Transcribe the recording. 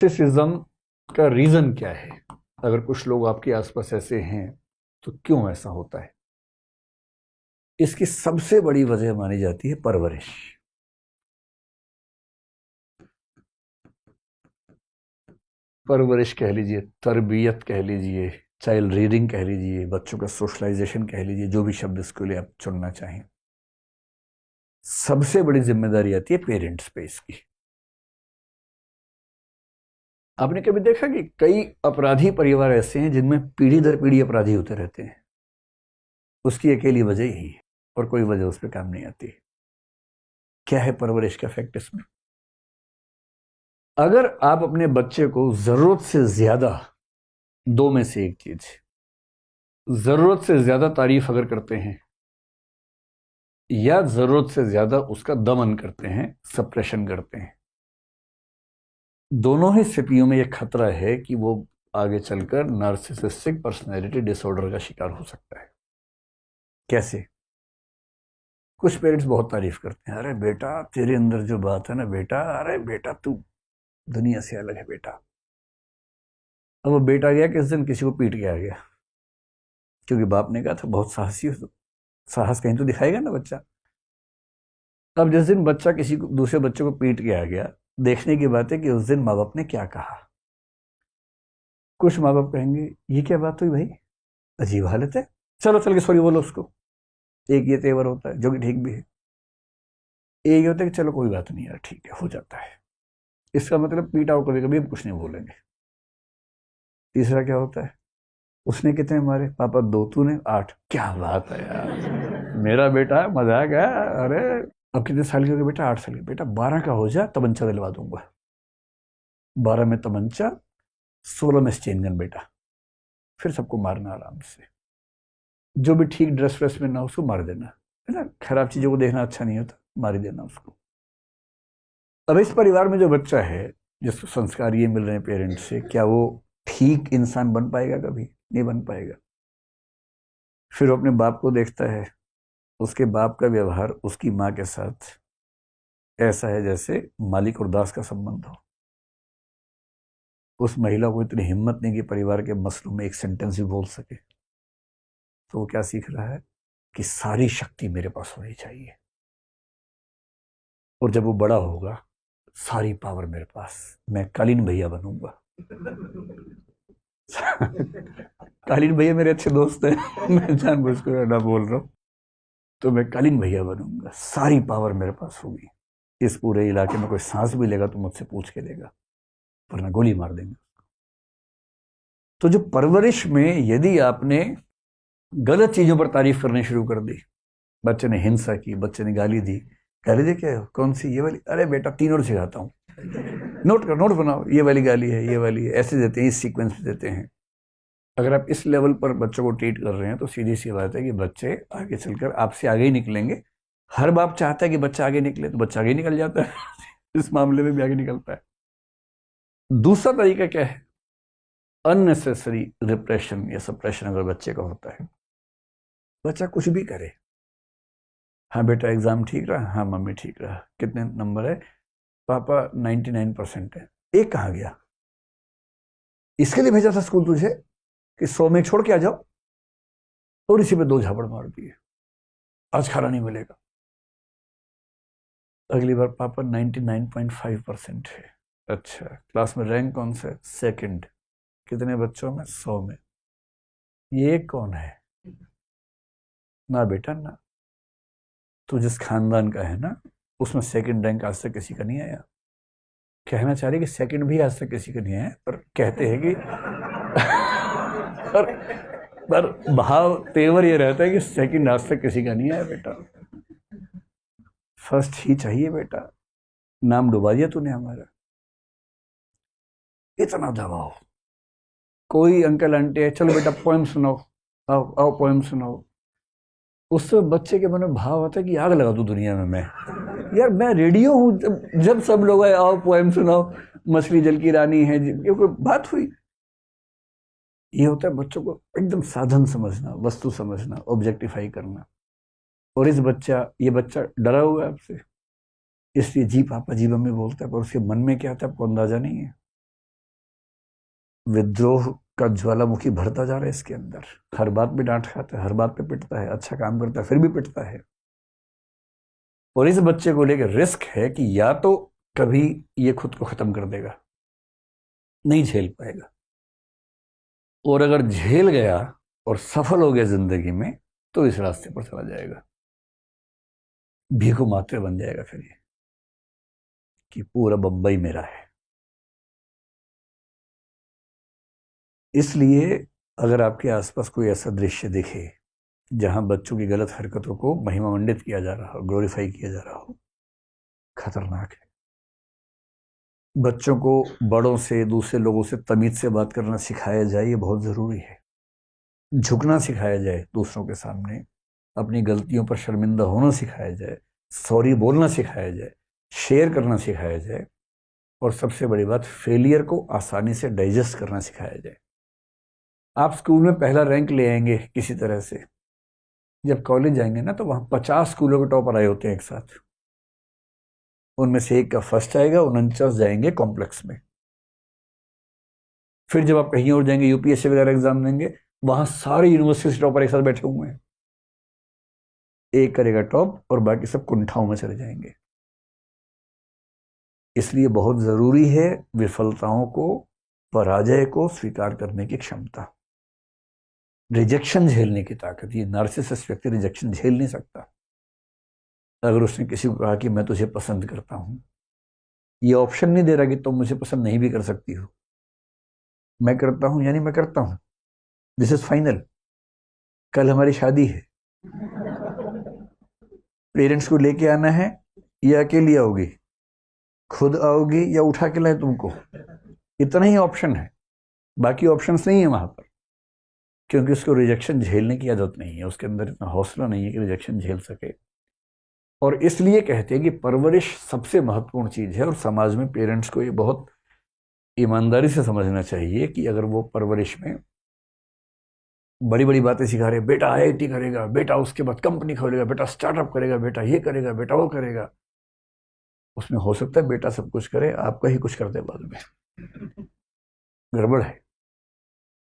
Narcissism का reason क्या है? अगर कुछ लोग आपके आसपास ऐसे हैं तो क्यों ऐसा होता है? इसकी सबसे बड़ी वजह मानी जाती है परवरिश। परवरिश कह लीजिए, तरबियत कह लीजिए, चाइल्ड रीडिंग कह लीजिए, बच्चों का सोशलाइजेशन कह लीजिए, जो भी शब्द इसके लिए आप चुनना चाहें। सबसे बड़ी जिम्मेदारी आती है पेरेंट्स पे इसकी। आपने कभी देखा कि कई अपराधी परिवार ऐसे हैं जिनमें पीढ़ी दर पीढ़ी अपराधी होते रहते हैं? उसकी अकेली वजह यही है, और कोई वजह उस पर काम नहीं आती। क्या है परवरिश का फैक्ट इसमें? अगर आप अपने बच्चे को जरूरत से ज्यादा, दो में से एक चीज, जरूरत से ज्यादा तारीफ अगर करते हैं या जरूरत से ज्यादा उसका दमन करते हैं, सप्रेशन करते हैं, दोनों ही स्थितियों में यह खतरा है कि वो आगे चलकर नार्सिसिस्टिक पर्सनैलिटी डिसऑर्डर का शिकार हो सकता है। कैसे? कुछ पेरेंट्स बहुत तारीफ करते हैं, अरे बेटा तेरे अंदर जो बात है ना बेटा, अरे बेटा तू दुनिया से अलग है बेटा। अब वो बेटा गया किस दिन किसी को पीट के आ गया, क्योंकि बाप ने कहा था बहुत साहसी हो तो साहस कहीं तो दिखाएगा ना बच्चा। अब जिस दिन बच्चा किसी को दूसरे बच्चे को पीट के आ गया, देखने की बात है कि उस दिन माँ बाप ने क्या कहा। कुछ माँ बाप कहेंगे ये क्या बात हुई भाई, अजीब हालत है, चलो चल के सॉरी बोलो उसको। एक ये तेवर होता है जो कि ठीक भी है। एक ये होता है कि चलो कोई बात नहीं यार, ठीक है हो जाता है, इसका मतलब पीटा हो कभी कभी हम कुछ नहीं बोलेंगे। तीसरा क्या होता है, उसने कितने मारे पापा, दो, तूने 8, क्या बात है यार मेरा बेटा मजाक है। अरे अब कितने साल की हो गई बेटा, 8 साल की, बेटा 12 का हो जा तमंचा दिलवा दूंगा। 12 में तमंचा, 16 में चेन गन बेटा, फिर सबको मारना आराम से। जो भी ठीक ड्रेस व्रेस में ना उसको मार देना, है ना, खराब चीजों को देखना अच्छा नहीं होता, मार ही देना उसको। अब इस परिवार में जो बच्चा है जिसको संस्कार ये मिल रहे हैं पेरेंट्स से, क्या वो ठीक इंसान बन पाएगा? कभी नहीं बन पाएगा। फिर वो अपने बाप को देखता है, उसके बाप का व्यवहार उसकी माँ के साथ ऐसा है जैसे मालिक और दास का संबंध हो। उस महिला को इतनी हिम्मत नहीं कि परिवार के मसलों में एक सेंटेंस भी बोल सके। तो वो क्या सीख रहा है कि सारी शक्ति मेरे पास होनी चाहिए, और जब वो बड़ा होगा सारी पावर मेरे पास, मैं कालीन भैया बनूंगा। कालीन भैया मेरे अच्छे दोस्त हैं, मैं जानबूझ कर ना बोल रहा हूँ। तो मैं कालीन भैया बनूंगा, सारी पावर मेरे पास होगी, इस पूरे इलाके में कोई सांस भी लेगा तो मुझसे पूछ के लेगा, वरना गोली मार देंगे। तो जो परवरिश में यदि आपने गलत चीजों पर तारीफ करनी शुरू कर दी, बच्चे ने हिंसा की, बच्चे ने गाली दी, गाली दे क्या है, कौन सी, ये वाली, अरे बेटा 3 और सिखाता हूँ, नोट कर, नोट बनाओ, ये वाली गाली है, ये वाली है, ऐसे देते हैं, इस सीक्वेंस में देते हैं। अगर आप इस लेवल पर बच्चों को ट्रीट कर रहे हैं तो सीधी सी बात है कि बच्चे आगे चलकर आपसे आगे ही निकलेंगे। हर बाप चाहता है कि बच्चा आगे निकले, तो बच्चा आगे निकल जाता है। इस मामले में भी आगे निकलता है। दूसरा तरीका क्या है, अननेसेसरी रिप्रेशन या सप्रेशन अगर बच्चे का होता है, बच्चा कुछ भी करे, हाँ बेटा एग्जाम ठीक रहा, हाँ मम्मी ठीक रहा, कितने नंबर है पापा, 99% है, एक कहाँ गया, इसके लिए भेजा था स्कूल तुझे कि 100 में छोड़ के आ जाओ, और इसी पे 2 झापड़ मार दिए, आज खाना नहीं मिलेगा। अगली बार पापा 99.5% है, अच्छा क्लास में रैंक कौन सा है, सेकंड, कितने बच्चों में, 100 में, ये कौन है, ना बेटा ना, तू जिस खानदान का है ना उसमें सेकंड रैंक आज तक किसी का नहीं आया। कहना चाह रही कि सेकंड भी आज तक किसी का नहीं आया, पर कहते हैं कि पर, पर भाव तेवर ये रहता है कि सेकंड आज तक किसी का नहीं आया बेटा, फर्स्ट ही चाहिए बेटा, नाम डुबा दिया तूने हमारा। इतना दबाव, कोई अंकल आंटी है, चलो बेटा पोएम सुनाओ, आओ आओ पोएम सुनाओ, उससे बच्चे के मन में भाव आता है कि आग लगा दूं दुनिया में मैं, यार मैं रेडियो हूँ, जब सब लोग आए आओ पोएम सुनाओ, मछली जल की रानी है, ये कोई बात हुई। ये होता है बच्चों को एकदम साधन समझना, वस्तु समझना, ऑब्जेक्टिफाई करना। और ये बच्चा डरा हुआ है आपसे, इसलिए जी पापा जी मम्मी बोलता है, पर उसके मन में क्या आता है आपको अंदाजा नहीं है। विद्रोह का ज्वालामुखी भरता जा रहा है इसके अंदर। हर बात पे डांट खाता है, हर बात पे पिटता है, अच्छा काम करता है फिर भी पिटता है। और इस बच्चे को लेकर रिस्क है कि या तो कभी ये खुद को खत्म कर देगा, नहीं झेल पाएगा, और अगर झेल गया और सफल हो गया जिंदगी में तो इस रास्ते पर चला जाएगा, भीखू मात्र बन जाएगा फिर ये कि पूरा बंबई मेरा है। इसलिए अगर आपके आसपास कोई ऐसा दृश्य दिखे जहां बच्चों की गलत हरकतों को महिमामंडित किया जा रहा हो, ग्लोरीफाई किया जा रहा हो, खतरनाक है। बच्चों को बड़ों से, दूसरे लोगों से तमीज से बात करना सिखाया जाए, ये बहुत ज़रूरी है। झुकना सिखाया जाए दूसरों के सामने, अपनी गलतियों पर शर्मिंदा होना सिखाया जाए, सॉरी बोलना सिखाया जाए, शेयर करना सिखाया जाए, और सबसे बड़ी बात फेलियर को आसानी से डाइजेस्ट करना सिखाया जाए। आप स्कूल में पहला रैंक ले आएंगे किसी तरह से, जब कॉलेज जाएंगे ना तो वहाँ 50 स्कूलों के टॉपर आए होते हैं एक साथ, उनमें से एक का फर्स्ट आएगा, 49 जाएंगे कॉम्प्लेक्स में। फिर जब आप कहीं और जाएंगे यूपीएससी वगैरह एग्जाम देंगे, वहाँ सारे यूनिवर्सिटी टॉपर एक साथ बैठे हुए हैं, एक करेगा टॉप और बाकी सब कुंठाओं में चले जाएंगे। इसलिए बहुत ज़रूरी है विफलताओं को, पराजय को स्वीकार करने की क्षमता, रिजेक्शन झेलने की ताकत। ये नार्सिसिस्ट व्यक्ति रिजेक्शन झेल नहीं सकता। अगर उसने किसी को कहा कि मैं तुझे पसंद करता हूं, ये ऑप्शन नहीं दे रहा कि तुम मुझे पसंद नहीं भी कर सकती हो, मैं करता हूं यानी मैं करता हूं, दिस इज फाइनल, कल हमारी शादी है, पेरेंट्स को लेके आना है या अकेली आओगी, खुद आओगी या उठा के लाए तुमको, इतना ही ऑप्शन है, बाकी ऑप्शंस नहीं है वहां पर। क्योंकि उसको रिजेक्शन झेलने की आदत नहीं है, उसके अंदर इतना हौसला नहीं है कि रिजेक्शन झेल सके। और इसलिए कहते हैं कि परवरिश सबसे महत्वपूर्ण चीज़ है, और समाज में पेरेंट्स को ये बहुत ईमानदारी से समझना चाहिए कि अगर वो परवरिश में बड़ी बड़ी बातें सिखा रहे, बेटा आईआईटी करेगा, बेटा उसके बाद कंपनी खोलेगा, बेटा स्टार्टअप करेगा, बेटा ये करेगा, बेटा वो करेगा, उसमें हो सकता है बेटा सब कुछ करे, आपका ही कुछ कर दे बाद में, गड़बड़ है।